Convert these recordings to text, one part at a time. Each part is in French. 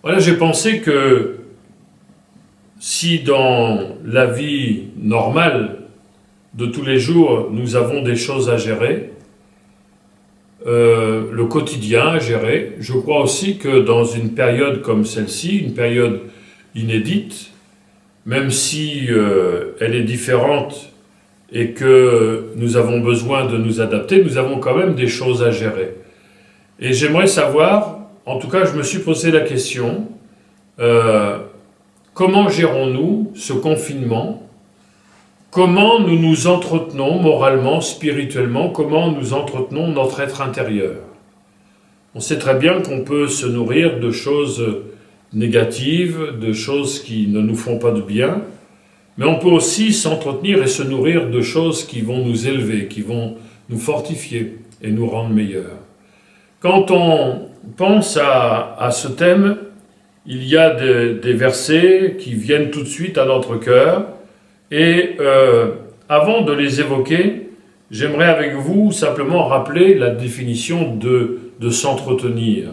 Voilà, j'ai pensé que si dans la vie normale de tous les jours, nous avons des choses à gérer, le quotidien à gérer, je crois aussi que dans une période comme celle-ci, une période inédite, même si elle est différente et que nous avons besoin de nous adapter, nous avons quand même des choses à gérer. Et j'aimerais savoir, en tout cas je me suis posé la question, comment gérons-nous ce confinement? Comment nous nous entretenons moralement, spirituellement? Comment nous entretenons notre être intérieur? On sait très bien qu'on peut se nourrir de choses négatives, de choses qui ne nous font pas de bien, mais on peut aussi s'entretenir et se nourrir de choses qui vont nous élever, qui vont nous fortifier et nous rendre meilleurs. Quand on pense à ce thème, il y a des versets qui viennent tout de suite à notre cœur, et avant de les évoquer, j'aimerais avec vous simplement rappeler la définition de s'entretenir.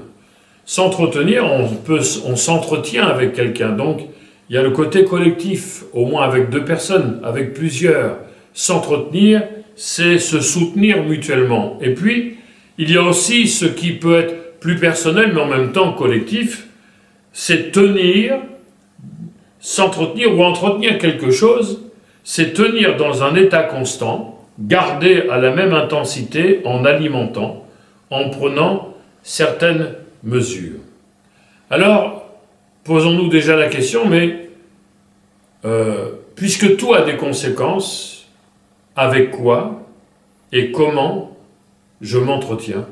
S'entretenir, on s'entretient avec quelqu'un, donc il y a le côté collectif, au moins avec deux personnes, avec plusieurs. S'entretenir, c'est se soutenir mutuellement. Et puis, il y a aussi ce qui peut être plus personnel, mais en même temps collectif, c'est tenir, s'entretenir ou entretenir quelque chose, c'est tenir dans un état constant, garder à la même intensité en alimentant, en prenant certaines mesures. Alors, posons-nous déjà la question, mais puisque tout a des conséquences, avec quoi et comment je m'entretiens?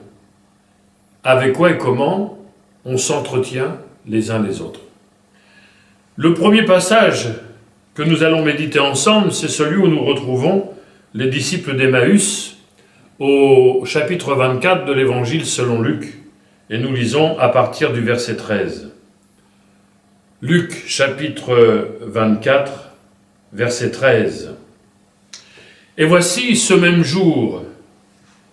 Avec quoi et comment on s'entretient les uns les autres? Le premier passage que nous allons méditer ensemble, c'est celui où nous retrouvons les disciples d'Emmaüs au chapitre 24 de l'Évangile selon Luc. Et nous lisons à partir du verset 13. Luc, chapitre 24, verset 13. Et voici, ce même jour,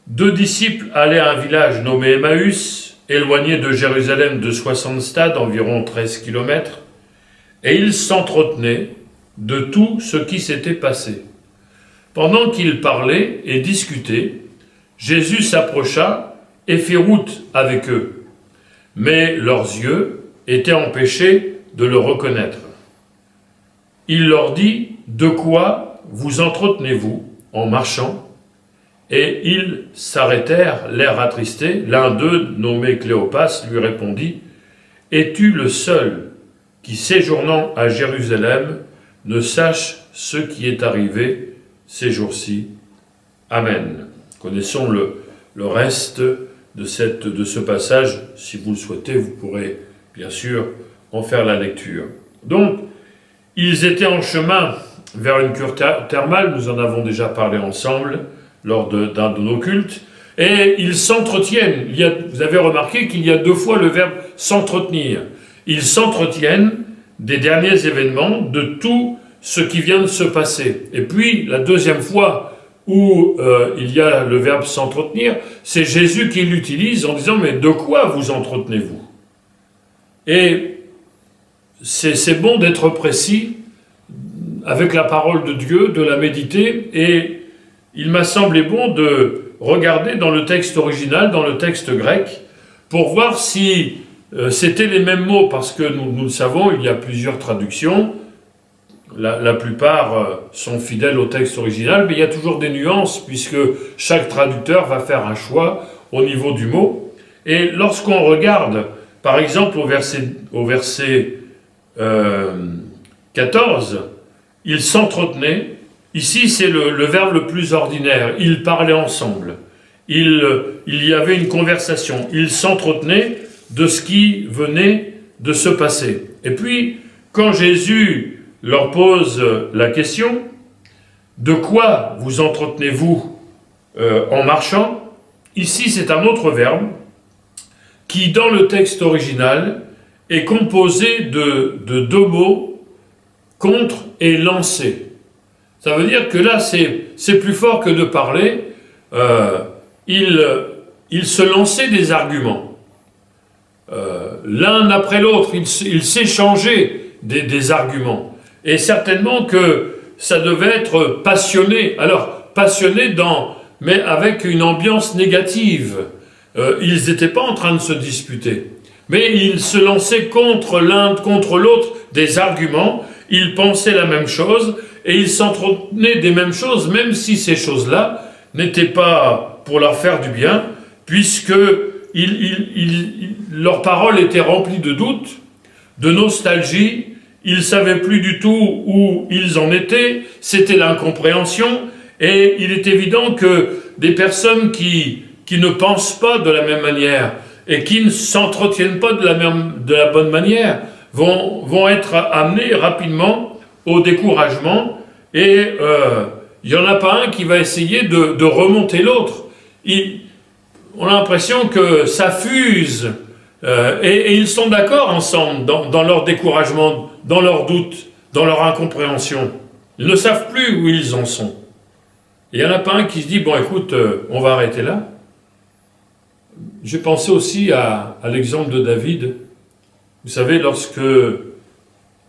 deux disciples allaient à un village nommé Emmaüs, éloigné de Jérusalem de 60 stades, environ 13 kilomètres, et ils s'entretenaient de tout ce qui s'était passé. Pendant qu'ils parlaient et discutaient, Jésus s'approcha et fit route avec eux. Mais leurs yeux étaient empêchés de le reconnaître. Il leur dit, « De quoi vous entretenez-vous en marchant ?» Et ils s'arrêtèrent, l'air attristé. L'un d'eux, nommé Cléopas, lui répondit, « Es-tu le seul qui, séjournant à Jérusalem, ne sache ce qui est arrivé ces jours-ci. Amen. » Connaissons le reste de ce passage. Si vous le souhaitez, vous pourrez bien sûr en faire la lecture. Donc, ils étaient en chemin vers une cure thermale, nous en avons déjà parlé ensemble lors d'un de nos cultes, et ils s'entretiennent. Vous avez remarqué qu'il y a deux fois le verbe « s'entretenir ». Ils s'entretiennent des derniers événements, de tout ce qui vient de se passer. Et puis, la deuxième fois où il y a le verbe « s'entretenir », c'est Jésus qui l'utilise en disant « Mais de quoi vous entretenez-vous » Et c'est bon d'être précis avec la parole de Dieu, de la méditer, et il m'a semblé bon de regarder dans le texte original, dans le texte grec, pour voir si c'était les mêmes mots, parce que nous le savons, il y a plusieurs traductions, la plupart sont fidèles au texte original, mais il y a toujours des nuances, puisque chaque traducteur va faire un choix au niveau du mot. Et lorsqu'on regarde, par exemple, au verset 14, ils s'entretenaient. Ici, c'est le verbe le plus ordinaire. Ils parlaient ensemble. Il y avait une conversation. Ils s'entretenaient de ce qui venait de se passer. Et puis, quand Jésus leur pose la question, « De quoi vous entretenez-vous en marchant ?» Ici, c'est un autre verbe qui, dans le texte original, est composé de deux mots, « contre » et « lancer ». Ça veut dire que là, c'est plus fort que de parler. Il se lançait des arguments. l'un après l'autre, ils s'échangeaient des arguments. Et certainement que ça devait être passionné. Alors, passionné mais avec une ambiance négative. Ils n'étaient pas en train de se disputer. Mais ils se lançaient contre l'un, contre l'autre des arguments. Ils pensaient la même chose et ils s'entretenaient des mêmes choses, même si ces choses-là n'étaient pas pour leur faire du bien, puisque leurs paroles étaient remplies de doutes, de nostalgie. Ils ne savaient plus du tout où ils en étaient, c'était l'incompréhension, et il est évident que des personnes qui ne pensent pas de la même manière et qui ne s'entretiennent pas de la bonne manière vont être amenées rapidement au découragement, et il n'y en a pas un qui va essayer de remonter l'autre. On a l'impression que ça fuse, et ils sont d'accord ensemble dans leur découragement, dans leurs doutes, dans leur incompréhension. Ils ne savent plus où ils en sont. Il n'y en a pas un qui se dit, bon écoute, on va arrêter là. J'ai pensé aussi à l'exemple de David. Vous savez, lorsque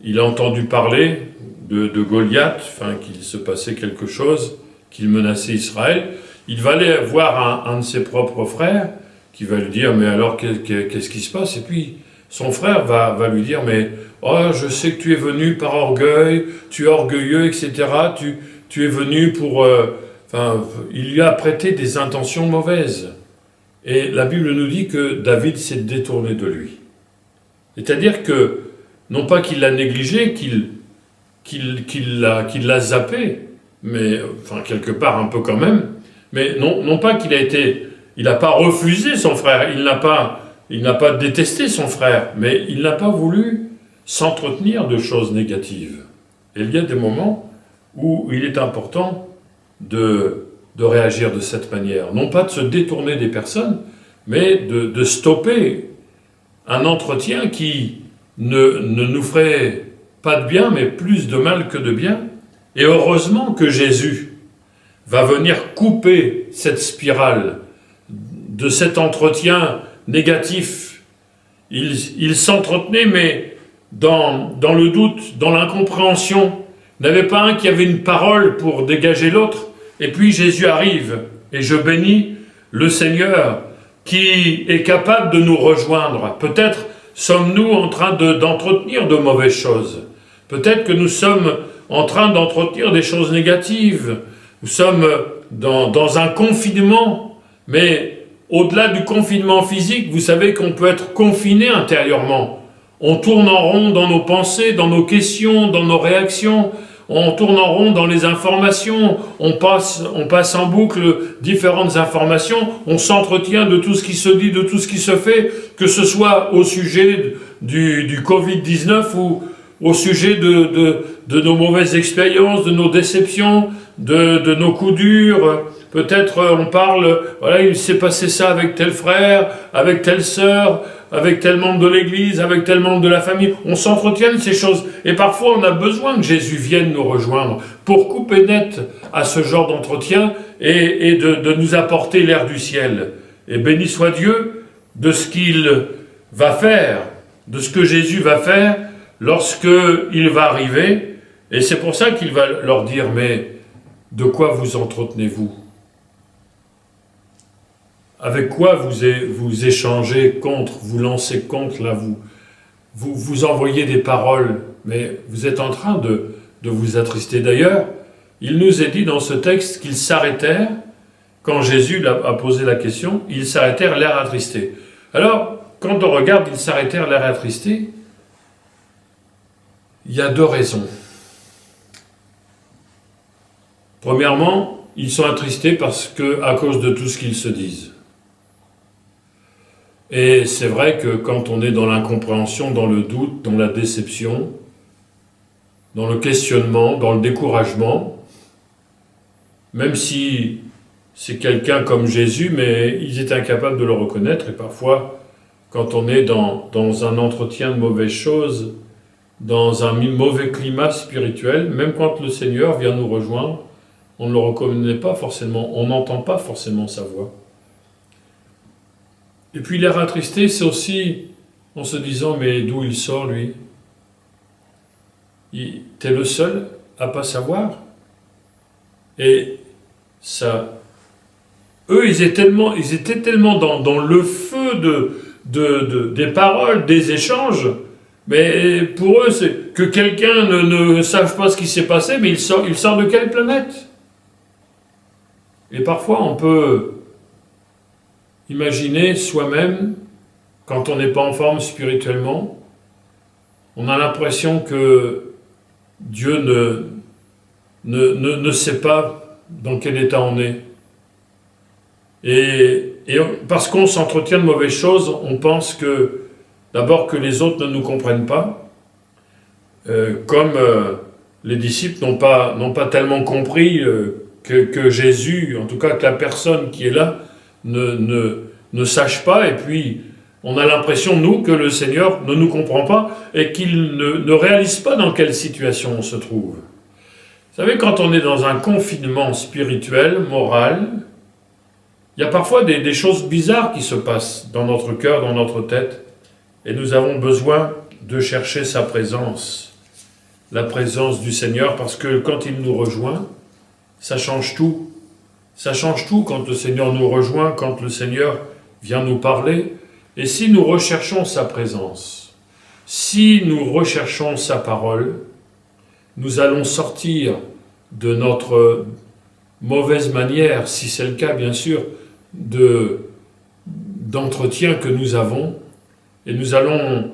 il a entendu parler de Goliath, enfin qu'il se passait quelque chose, qu'il menaçait Israël, il va aller voir un de ses propres frères, qui va lui dire, mais alors qu'est-ce qui se passe? Et puis son frère va lui dire, mais oh, je sais que tu es venu par orgueil, tu es orgueilleux, etc. Tu es venu pour... il lui a prêté des intentions mauvaises. Et la Bible nous dit que David s'est détourné de lui. C'est-à-dire que, non pas qu'il l'a négligé, qu'il l'a zappé, mais, enfin, quelque part un peu quand même, mais non pas qu'il a été... Il n'a pas refusé son frère, il n'a pas détesté son frère, mais il n'a pas voulu s'entretenir de choses négatives. Et il y a des moments où il est important de réagir de cette manière. Non pas de se détourner des personnes, mais de stopper un entretien qui ne nous ferait pas de bien, mais plus de mal que de bien. Et heureusement que Jésus va venir couper cette spirale de cet entretien négatif. Il s'entretenait, mais dans le doute, dans l'incompréhension. Il n'y avait pas un qui avait une parole pour dégager l'autre. Et puis Jésus arrive, et je bénis le Seigneur qui est capable de nous rejoindre. Peut-être sommes-nous en train d'entretenir de mauvaises choses. Peut-être que nous sommes en train d'entretenir des choses négatives. Nous sommes dans un confinement, mais au-delà du confinement physique, vous savez qu'on peut être confiné intérieurement. On tourne en rond dans nos pensées, dans nos questions, dans nos réactions. On tourne en rond dans les informations. On passe en boucle différentes informations. On s'entretient de tout ce qui se dit, de tout ce qui se fait, que ce soit au sujet du Covid-19 ou au sujet de nos mauvaises expériences, de nos déceptions, de nos coups durs. Peut-être on parle, voilà, il s'est passé ça avec tel frère, avec telle sœur, avec tel membre de l'église, avec tel membre de la famille. On s'entretient de ces choses. Et parfois, on a besoin que Jésus vienne nous rejoindre pour couper net à ce genre d'entretien et de nous apporter l'air du ciel. Et béni soit Dieu de ce qu'il va faire, de ce que Jésus va faire lorsqu'il va arriver. Et c'est pour ça qu'il va leur dire, mais de quoi vous entretenez-vous? Avec quoi vous échangez contre, vous lancez contre, là, vous envoyez des paroles, mais vous êtes en train de vous attrister. D'ailleurs, il nous est dit dans ce texte qu'ils s'arrêtèrent, quand Jésus a posé la question, ils s'arrêtèrent l'air attristé. Alors, quand on regarde, ils s'arrêtèrent l'air attristé, il y a deux raisons. Premièrement, ils sont attristés à cause de tout ce qu'ils se disent. Et c'est vrai que quand on est dans l'incompréhension, dans le doute, dans la déception, dans le questionnement, dans le découragement, même si c'est quelqu'un comme Jésus, mais ils étaient incapables de le reconnaître, et parfois, quand on est dans un entretien de mauvaises choses, dans un mauvais climat spirituel, même quand le Seigneur vient nous rejoindre, on ne le reconnaît pas forcément, on n'entend pas forcément sa voix. Et puis l'air attristé, c'est aussi en se disant, mais d'où il sort, lui? T'es le seul à pas savoir. Et ça, eux, ils étaient tellement dans le feu des paroles, des échanges, mais pour eux, c'est que quelqu'un ne sache pas ce qui s'est passé, mais il sort de quelle planète? Et parfois, on peut imaginer soi-même, quand on n'est pas en forme spirituellement, on a l'impression que Dieu ne sait pas dans quel état on est. Et parce qu'on s'entretient de mauvaises choses, on pense que, d'abord, que les autres ne nous comprennent pas, comme les disciples n'ont pas tellement compris que Jésus, en tout cas que la personne qui est là, ne sache pas, et puis on a l'impression, nous, que le Seigneur ne nous comprend pas, et qu'il ne réalise pas dans quelle situation on se trouve. Vous savez, quand on est dans un confinement spirituel, moral, il y a parfois des choses bizarres qui se passent dans notre cœur, dans notre tête, et nous avons besoin de chercher sa présence, la présence du Seigneur, parce que quand il nous rejoint, ça change tout. Ça change tout quand le Seigneur nous rejoint, quand le Seigneur vient nous parler. Et si nous recherchons sa présence, si nous recherchons sa parole, nous allons sortir de notre mauvaise manière, si c'est le cas bien sûr, d'entretien que nous avons, et nous allons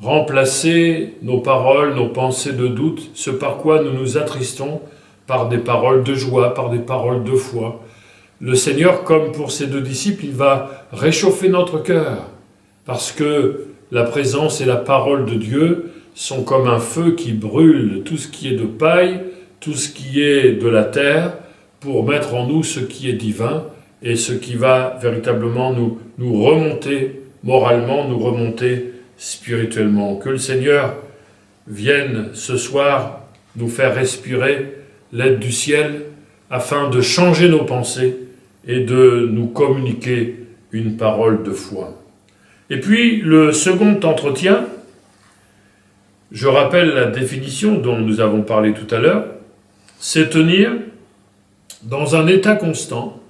remplacer nos paroles, nos pensées de doute, ce par quoi nous nous attristons, par des paroles de joie, par des paroles de foi. Le Seigneur, comme pour ses deux disciples, il va réchauffer notre cœur, parce que la présence et la parole de Dieu sont comme un feu qui brûle tout ce qui est de paille, tout ce qui est de la terre, pour mettre en nous ce qui est divin, et ce qui va véritablement nous remonter moralement, nous remonter spirituellement. Que le Seigneur vienne ce soir nous faire respirer l'aide du ciel, afin de changer nos pensées et de nous communiquer une parole de foi. Et puis, le second entretien, je rappelle la définition dont nous avons parlé tout à l'heure, c'est tenir dans un état constant,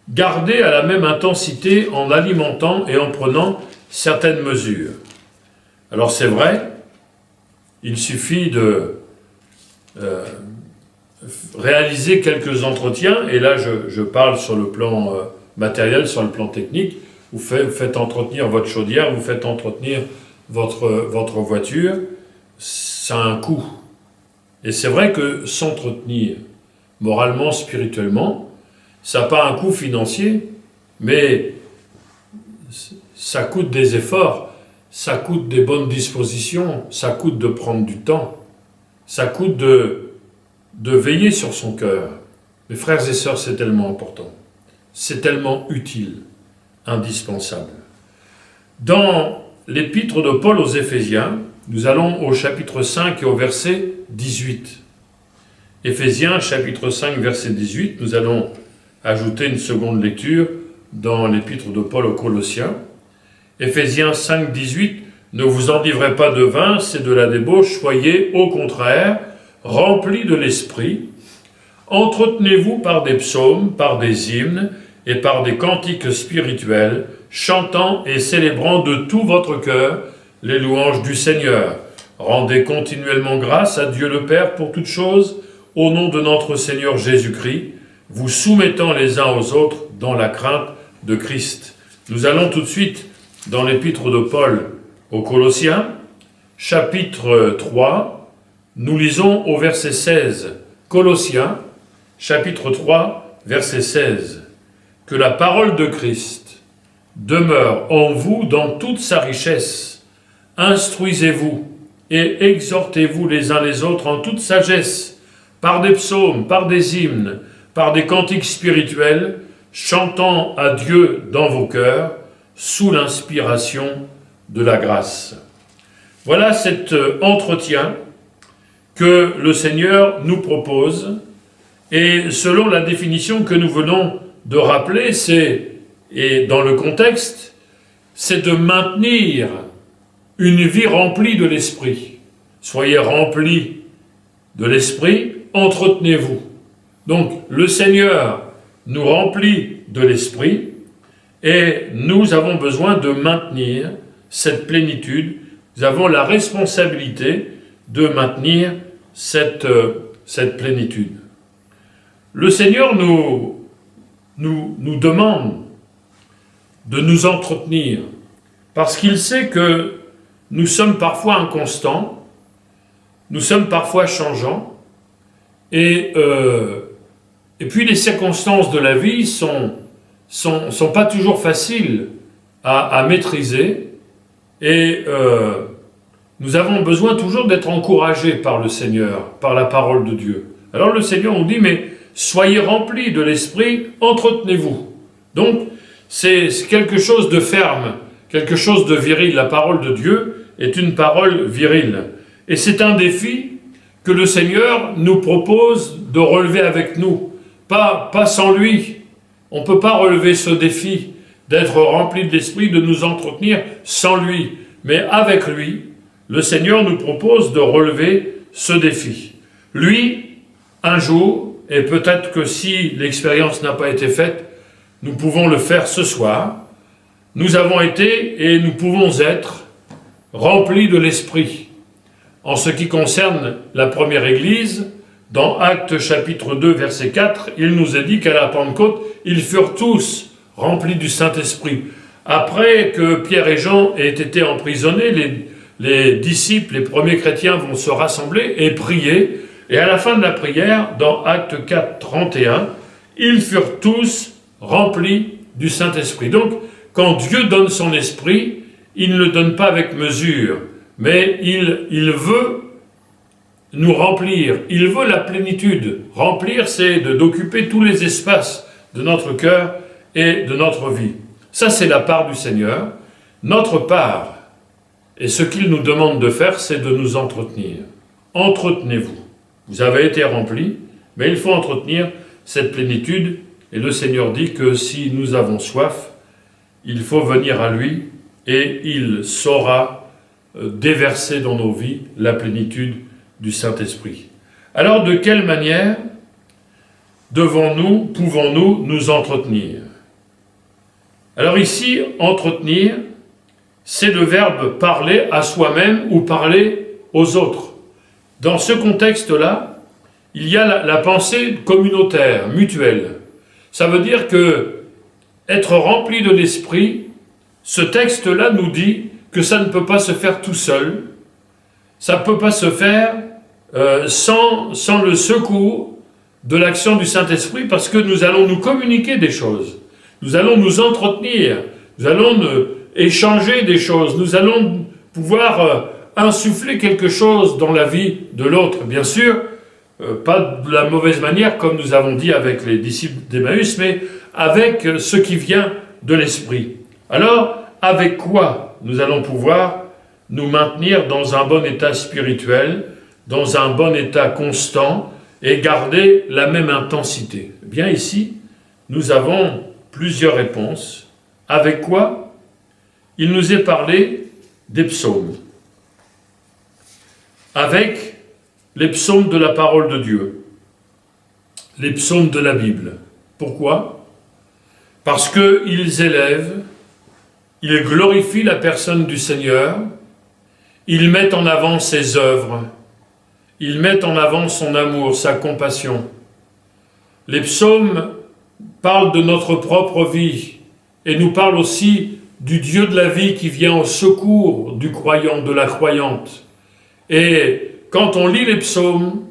garder à la même intensité en alimentant et en prenant certaines mesures. Alors c'est vrai, il suffit de réaliser quelques entretiens, et là je parle sur le plan matériel, sur le plan technique. Vous faites entretenir votre chaudière, vous faites entretenir votre voiture, ça a un coût. Et c'est vrai que s'entretenir moralement, spirituellement, ça n'a pas un coût financier, mais ça coûte des efforts, ça coûte des bonnes dispositions, ça coûte de prendre du temps, ça coûte de veiller sur son cœur. Mes frères et sœurs, c'est tellement important, c'est tellement utile, indispensable. Dans l'épître de Paul aux Éphésiens, nous allons au chapitre 5 et au verset 18. Éphésiens, chapitre 5, verset 18, nous allons ajouter une seconde lecture dans l'épître de Paul aux Colossiens. Éphésiens 5, 18, « Ne vous enivrez pas de vin, c'est de la débauche, soyez au contraire remplis de l'esprit, entretenez-vous par des psaumes, par des hymnes et par des cantiques spirituels, chantant et célébrant de tout votre cœur les louanges du Seigneur. Rendez continuellement grâce à Dieu le Père pour toutes choses, au nom de notre Seigneur Jésus-Christ, vous soumettant les uns aux autres dans la crainte de Christ. » Nous allons tout de suite dans l'épître de Paul aux Colossiens, chapitre 3, nous lisons au verset 16. Colossiens, chapitre 3, verset 16. « Que la parole de Christ demeure en vous dans toute sa richesse. Instruisez-vous et exhortez-vous les uns les autres en toute sagesse, par des psaumes, par des hymnes, par des cantiques spirituels, chantant à Dieu dans vos cœurs, sous l'inspiration de la grâce. » Voilà cet entretien que le Seigneur nous propose, et selon la définition que nous venons de rappeler, et dans le contexte, c'est de maintenir une vie remplie de l'Esprit. Soyez remplis de l'Esprit, entretenez-vous. Donc, le Seigneur nous remplit de l'Esprit et nous avons besoin de maintenir cette plénitude. Nous avons la responsabilité de maintenir cette plénitude. Le Seigneur nous demande de nous entretenir parce qu'il sait que nous sommes parfois inconstants, nous sommes parfois changeants, et puis les circonstances de la vie sont pas toujours faciles à maîtriser, et nous avons besoin toujours d'être encouragés par le Seigneur, par la parole de Dieu. Alors le Seigneur nous dit, mais soyez remplis de l'Esprit, entretenez-vous. Donc, c'est quelque chose de ferme, quelque chose de viril. La parole de Dieu est une parole virile. Et c'est un défi que le Seigneur nous propose de relever avec nous. Pas sans lui. On ne peut pas relever ce défi d'être rempli de l'Esprit, de nous entretenir sans lui. Mais avec lui, le Seigneur nous propose de relever ce défi. Lui, un jour, et peut-être que si l'expérience n'a pas été faite, nous pouvons le faire ce soir. Nous avons été et nous pouvons être remplis de l'Esprit. En ce qui concerne la première Église, dans Actes chapitre 2, verset 4, il nous est dit qu'à la Pentecôte, ils furent tous remplis du Saint-Esprit. Après que Pierre et Jean aient été emprisonnés, les disciples, les premiers chrétiens vont se rassembler et prier. Et à la fin de la prière, dans Actes 4, 31, ils furent tous remplis du Saint-Esprit. Donc, quand Dieu donne son esprit, il ne le donne pas avec mesure, mais il veut nous remplir, il veut la plénitude. Remplir, c'est d'occuper tous les espaces de notre cœur et de notre vie. Ça, c'est la part du Seigneur. Notre part, et ce qu'il nous demande de faire, c'est de nous entretenir. Entretenez-vous. Vous avez été remplis, mais il faut entretenir cette plénitude. Et le Seigneur dit que si nous avons soif, il faut venir à lui et il saura déverser dans nos vies la plénitude du Saint-Esprit. Alors, de quelle manière pouvons-nous nous entretenir? Alors ici, entretenir, c'est le verbe parler à soi-même ou parler aux autres. Dans ce contexte-là, il y a la pensée communautaire, mutuelle. Ça veut dire que être rempli de l'Esprit, ce texte-là nous dit que ça ne peut pas se faire tout seul, ça ne peut pas se faire sans le secours de l'action du Saint-Esprit, parce que nous allons nous communiquer des choses, nous allons nous entretenir, nous allons échanger des choses, nous allons pouvoir insuffler quelque chose dans la vie de l'autre. Bien sûr, pas de la mauvaise manière, comme nous avons dit avec les disciples d'Emmaüs, mais avec ce qui vient de l'Esprit. Alors, avec quoi nous allons pouvoir nous maintenir dans un bon état spirituel, dans un bon état constant, et garder la même intensité? Eh bien ici, nous avons plusieurs réponses. Avec quoi? Il nous est parlé des psaumes. Avec les psaumes de la parole de Dieu, les psaumes de la Bible. Pourquoi? Parce qu'ils élèvent, ils glorifient la personne du Seigneur, ils mettent en avant ses œuvres, ils mettent en avant son amour, sa compassion. Les psaumes parlent de notre propre vie et nous parlent aussi du Dieu de la vie qui vient au secours du croyant, de la croyante. Et quand on lit les psaumes,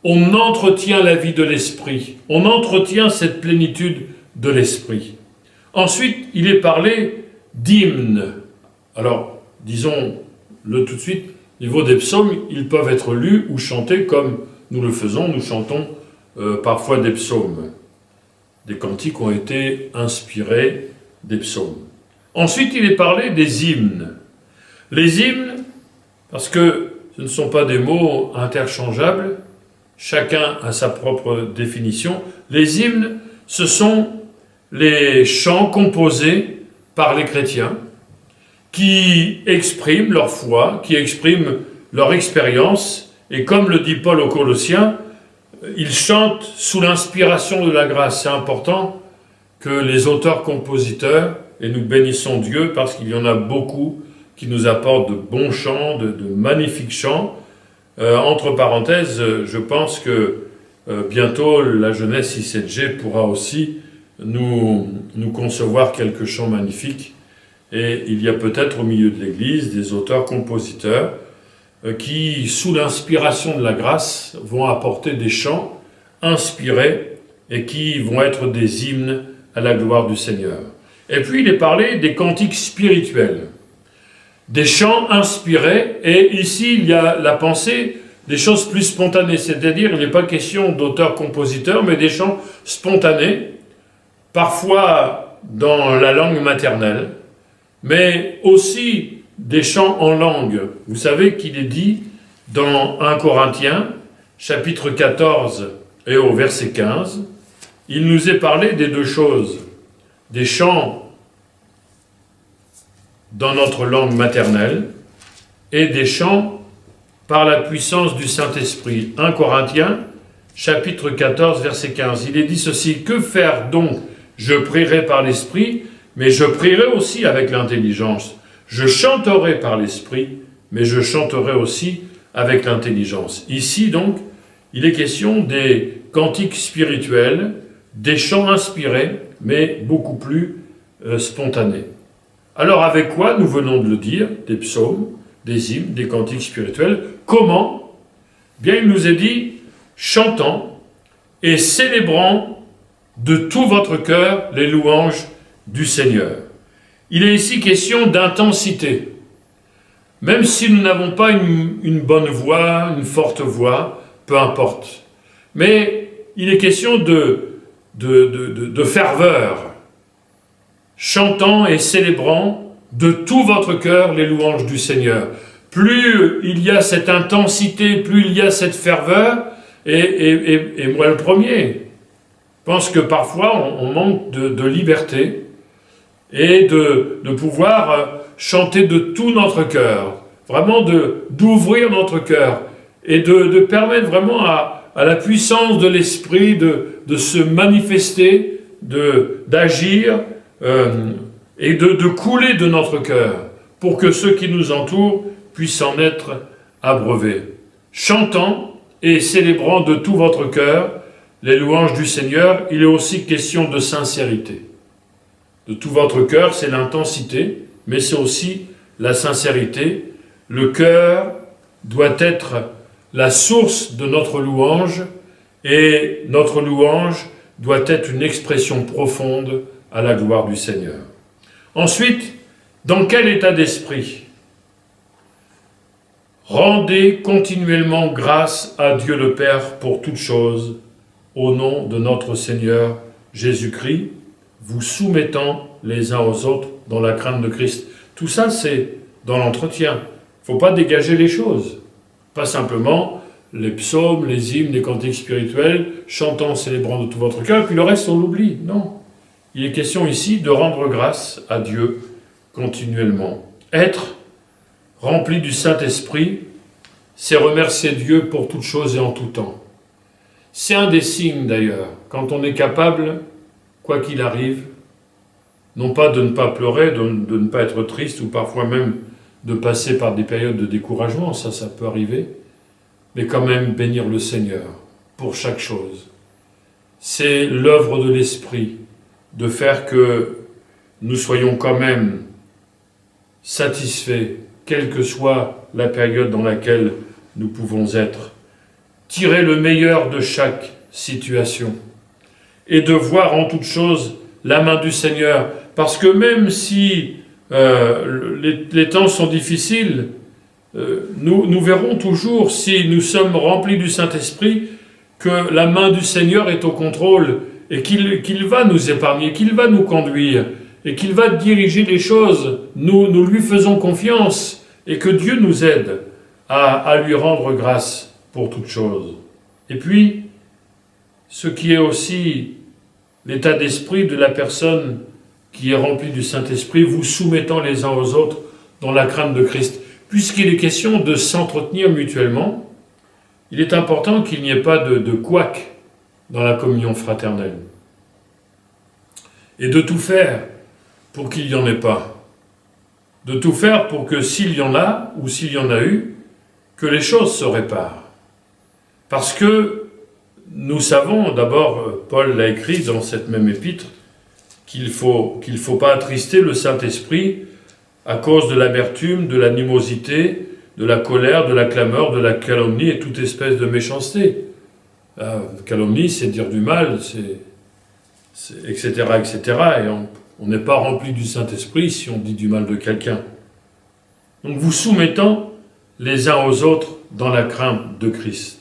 on entretient la vie de l'esprit, on entretient cette plénitude de l'esprit. Ensuite, il est parlé d'hymnes. Alors, disons-le tout de suite, au niveau des psaumes, ils peuvent être lus ou chantés comme nous le faisons. Nous chantons parfois des psaumes. Des cantiques ont été inspirés des psaumes. Ensuite, il est parlé des hymnes. Les hymnes, parce que ce ne sont pas des mots interchangeables, chacun a sa propre définition. Les hymnes, ce sont les chants composés par les chrétiens qui expriment leur foi, qui expriment leur expérience, et comme le dit Paul aux Colossiens, ils chantent sous l'inspiration de la grâce. C'est important que les auteurs-compositeurs, et nous bénissons Dieu parce qu'il y en a beaucoup qui nous apportent de bons chants, de magnifiques chants. Entre parenthèses, je pense que bientôt la jeunesse I7G pourra aussi nous concevoir quelques chants magnifiques. Et il y a peut-être au milieu de l'Église des auteurs-compositeurs qui, sous l'inspiration de la grâce, vont apporter des chants inspirés et qui vont être des hymnes à la gloire du Seigneur. Et puis il est parlé des cantiques spirituels, des chants inspirés, et ici il y a la pensée des choses plus spontanées, c'est-à-dire il n'est pas question d'auteurs-compositeurs, mais des chants spontanés, parfois dans la langue maternelle, mais aussi des chants en langue. Vous savez qu'il est dit dans 1 Corinthiens, chapitre 14 et au verset 15, il nous est parlé des deux choses, des chants dans notre langue maternelle et des chants par la puissance du Saint-Esprit. 1 Corinthiens, chapitre 14, verset 15. Il est dit ceci: « Que faire donc? Je prierai par l'Esprit, mais je prierai aussi avec l'intelligence. Je chanterai par l'Esprit, mais je chanterai aussi avec l'intelligence. » Ici donc, il est question des cantiques spirituels, des chants inspirés, mais beaucoup plus spontanés. Alors avec quoi, nous venons de le dire, des psaumes, des hymnes, des cantiques spirituels, comment? Bien, il nous est dit, chantant et célébrant de tout votre cœur les louanges du Seigneur. Il est ici question d'intensité. Même si nous n'avons pas une bonne voix, une forte voix, peu importe. Mais il est question de ferveur, chantant et célébrant de tout votre cœur les louanges du Seigneur. Plus il y a cette intensité, plus il y a cette ferveur, et moi le premier, je pense que parfois on manque de liberté et de pouvoir chanter de tout notre cœur, vraiment d'ouvrir notre cœur et de permettre vraiment à la puissance de l'Esprit de se manifester, d'agir et de couler de notre cœur pour que ceux qui nous entourent puissent en être abreuvés. Chantant et célébrant de tout votre cœur les louanges du Seigneur, il est aussi question de sincérité. De tout votre cœur, c'est l'intensité, mais c'est aussi la sincérité. Le cœur doit être la source de notre louange, et notre louange doit être une expression profonde à la gloire du Seigneur. Ensuite, dans quel état d'esprit? Rendez continuellement grâce à Dieu le Père pour toutes choses, au nom de notre Seigneur Jésus-Christ, vous soumettant les uns aux autres dans la crainte de Christ. Tout ça, c'est dans l'entretien. Il ne faut pas dégager les choses. Pas simplement les psaumes, les hymnes, les cantiques spirituels, chantant, célébrant de tout votre cœur, puis le reste, on l'oublie. Non. Il est question ici de rendre grâce à Dieu continuellement. Être rempli du Saint-Esprit, c'est remercier Dieu pour toutes choses et en tout temps. C'est un des signes d'ailleurs, quand on est capable, quoi qu'il arrive, non pas de ne pas pleurer, de ne pas être triste, ou parfois même de passer par des périodes de découragement, ça peut arriver, mais quand même bénir le Seigneur pour chaque chose. C'est l'œuvre de l'Esprit de faire que nous soyons quand même satisfaits, quelle que soit la période dans laquelle nous pouvons être. Tirer le meilleur de chaque situation et de voir en toute chose la main du Seigneur. Parce que même si les temps sont difficiles, nous verrons toujours, si nous sommes remplis du Saint-Esprit, que la main du Seigneur est au contrôle et qu'il va nous épargner, qu'il va nous conduire et qu'il va diriger les choses. Nous lui faisons confiance et que Dieu nous aide à lui rendre grâce pour toutes choses. Et puis, ce qui est aussi l'état d'esprit de la personne qui est remplie du Saint-Esprit, vous soumettant les uns aux autres dans la crainte de Christ. Puisqu'il est question de s'entretenir mutuellement, il est important qu'il n'y ait pas de couac dans la communion fraternelle. Et de tout faire pour qu'il n'y en ait pas. De tout faire pour que s'il y en a, ou s'il y en a eu, que les choses se réparent. Parce que nous savons, d'abord, Paul l'a écrit dans cette même épître, qu'il faut pas attrister le Saint-Esprit à cause de l'amertume, de l'animosité, de la colère, de la clameur, de la calomnie et toute espèce de méchanceté. La calomnie, c'est dire du mal, etc., etc. Et on n'est pas rempli du Saint-Esprit si on dit du mal de quelqu'un. Donc vous soumettant les uns aux autres dans la crainte de Christ.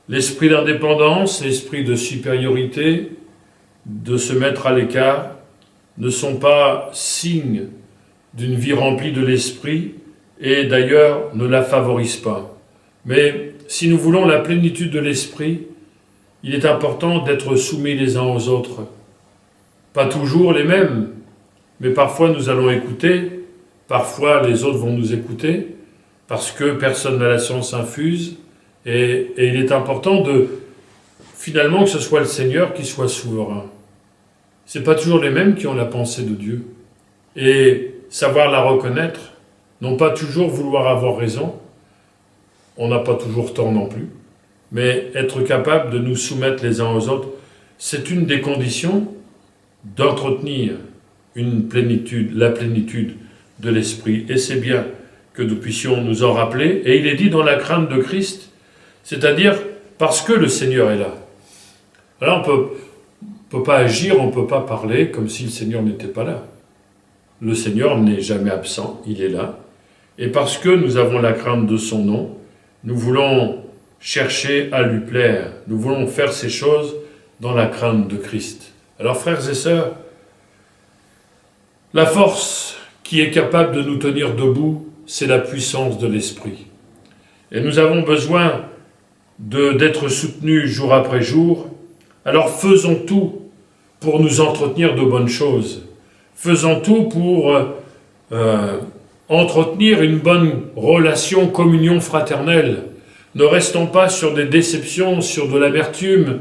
L'esprit d'indépendance, l'esprit de supériorité, de se mettre à l'écart, ne sont pas signes d'une vie remplie de l'esprit et d'ailleurs ne la favorisent pas. Mais si nous voulons la plénitude de l'esprit, il est important d'être soumis les uns aux autres. Pas toujours les mêmes, mais parfois nous allons écouter, parfois les autres vont nous écouter, parce que personne n'a la science infuse, et il est important finalement que ce soit le Seigneur qui soit souverain. Ce n'est pas toujours les mêmes qui ont la pensée de Dieu. Et savoir la reconnaître, non pas toujours vouloir avoir raison, on n'a pas toujours tort non plus, mais être capable de nous soumettre les uns aux autres, c'est une des conditions d'entretenir la plénitude de l'esprit. Et c'est bien que nous puissions nous en rappeler. Et il est dit dans la crainte de Christ, c'est-à-dire parce que le Seigneur est là. Alors on ne peut pas agir, on ne peut pas parler comme si le Seigneur n'était pas là. Le Seigneur n'est jamais absent, il est là. Et parce que nous avons la crainte de son nom, nous voulons chercher à lui plaire. Nous voulons faire ces choses dans la crainte de Christ. Alors frères et sœurs, la force qui est capable de nous tenir debout, c'est la puissance de l'Esprit. Et nous avons besoin d'être soutenus jour après jour. Alors faisons tout pour nous entretenir de bonnes choses. Faisons tout pour entretenir une bonne relation, communion fraternelle. Ne restons pas sur des déceptions, sur de l'amertume,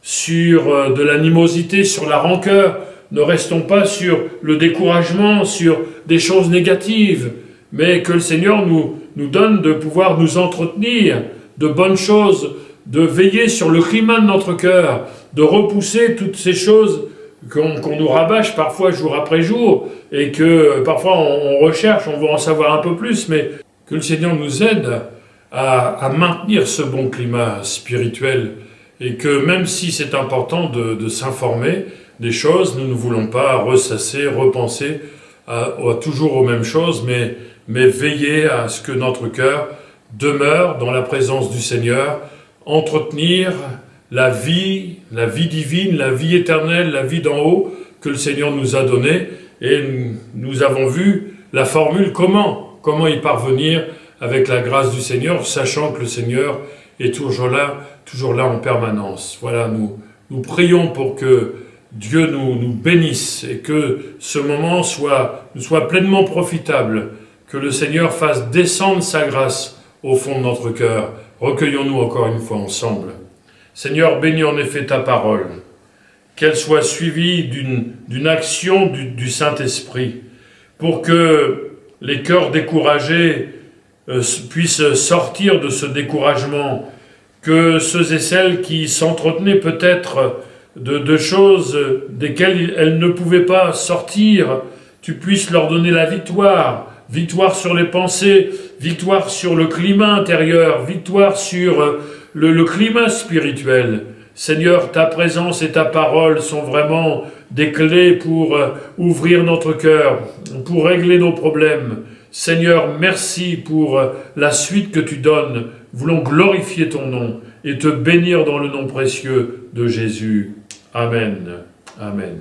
sur de l'animosité, sur la rancœur. Ne restons pas sur le découragement, sur des choses négatives, mais que le Seigneur nous donne de pouvoir nous entretenir de bonnes choses, de veiller sur le climat de notre cœur, de repousser toutes ces choses qu'on nous rabâche parfois jour après jour, et que parfois on recherche, on veut en savoir un peu plus, mais que le Seigneur nous aide à maintenir ce bon climat spirituel, et que même si c'est important de s'informer des choses, nous ne voulons pas ressasser, repenser toujours aux mêmes choses, mais veiller à ce que notre cœur demeure dans la présence du Seigneur, entretenir la vie divine, la vie éternelle, la vie d'en haut que le Seigneur nous a donnée. Et nous avons vu la formule comment y parvenir avec la grâce du Seigneur, sachant que le Seigneur est toujours là en permanence. Voilà, nous prions pour que Dieu nous bénisse et que ce moment nous soit pleinement profitable, que le Seigneur fasse descendre sa grâce au fond de notre cœur. Recueillons-nous encore une fois ensemble. Seigneur, bénis en effet ta parole, qu'elle soit suivie d'une action du Saint-Esprit, pour que les cœurs découragés puissent sortir de ce découragement, que ceux et celles qui s'entretenaient peut-être de choses desquelles elles ne pouvaient pas sortir, tu puisses leur donner la victoire, victoire sur les pensées, victoire sur le climat intérieur, victoire sur le climat spirituel. Seigneur, ta présence et ta parole sont vraiment des clés pour ouvrir notre cœur, pour régler nos problèmes. Seigneur, merci pour la suite que tu donnes. Voulons glorifier ton nom et te bénir dans le nom précieux de Jésus. Amen. Amen.